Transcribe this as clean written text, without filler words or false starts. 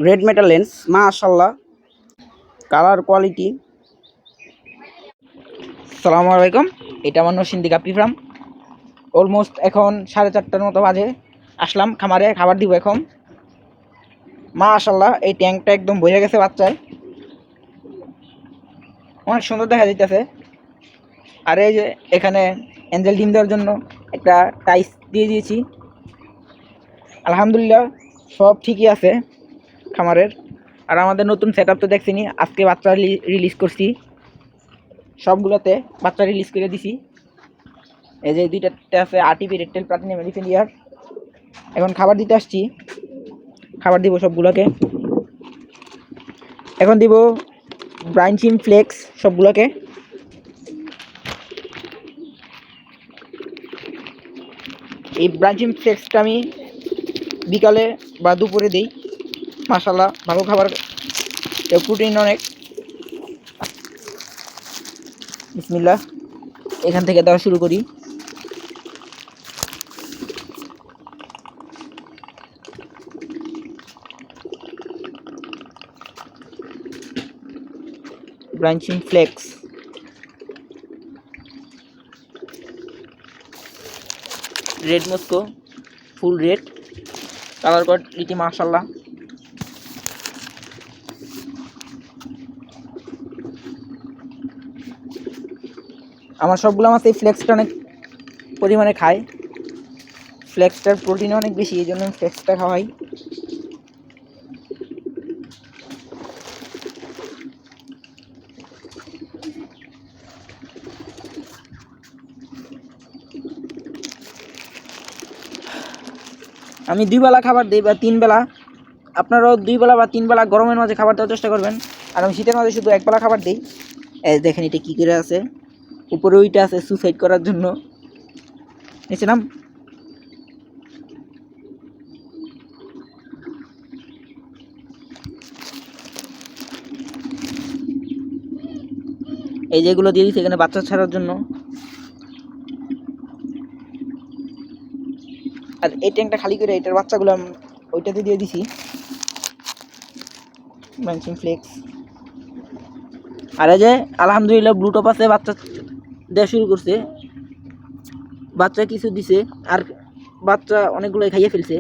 Red metal lens, মাশাআল্লাহ colour quality. সালামু আলাইকুম, এটা আমার নরসিংদী গাপ্পি ফার্ম। অলমোস্ট এখন 4:30টার মতো বাজে। আসলাম খামারে, খাবার দিব এখন। মাশাআল্লাহ এই ট্যাঙ্কটা একদম ভরে গেছে বাচ্চায়, অনেক সুন্দর দেখা যাইতেছে। আর এই যে এখানে অ্যাঞ্জেল ডিম দেওয়ার জন্য একটা টাইস দিয়ে দিয়েছি। আলহামদুলিল্লাহ সব ঠিকই আছে খামারের। আর আমাদের নতুন সেট আপ তো দেখছিনি, আজকে বাচ্চা রিলিজ করছি, সবগুলোতে বাচ্চা রিলিজ করে দিছি। এই যে দুইটাতে আছে RTP red tail platinum elephant ear. এখন খাবার দিতে আসছি, খাবার দিব সবগুলোকে। এখন দিব ব্রাইনচিম ফ্লেক্স সবগুলোকে। এই ব্রাইনচিম ফ্লেক্সটা আমি বিকালে বা দুপুরে দিই। মাশাআল্লাহ ভালো খাবার, প্রোটিন অনেক। বিসমিল্লাহ, এখান থেকে দেওয়া শুরু করি। ব্রাঞ্চিং ফ্লেক্স, রেড মস্কো ফুল রেড, কালার কোয়ালিটি মাশাআল্লাহ। আমার সবগুলো মাছ এই ফ্লেক্সটা অনেক পরিমাণে খায়। ফ্লেক্সটার প্রোটিন অনেক বেশি, এই জন্য ফ্লেক্সটা খাওয়াই। আমি 2 বেলা খাবার দিই বা 3 বেলা। আপনারাও 2 বেলা বা 3 বেলা গরমের মাঝে খাবার দেওয়ার চেষ্টা করবেন। আর আমি শীতের মাঝে শুধু 1 বেলা খাবার দিই। এই দেখেন এটা কী করে আছে, উপরে ওইটা আছে সুসাইড করার জন্য। নিয়েছিলাম এই যেগুলো দিয়ে দিচ্ছি এখানে বাচ্চা ছাড়ার জন্য। আর এই ট্যাঙ্কটা খালি করে এটার বাচ্চাগুলো ওইটাতে দিয়ে দিছি ব্রাঞ্চিং ফ্লেক্স। আর এই যে আলহামদুলিল্লাহ ব্লুটপ আছে, বাচ্চা দেওয়া শুরু করছে। বাচ্চা কিছু দিছে আর বাচ্চা অনেকগুলোই খাইয়ে ফেলছে।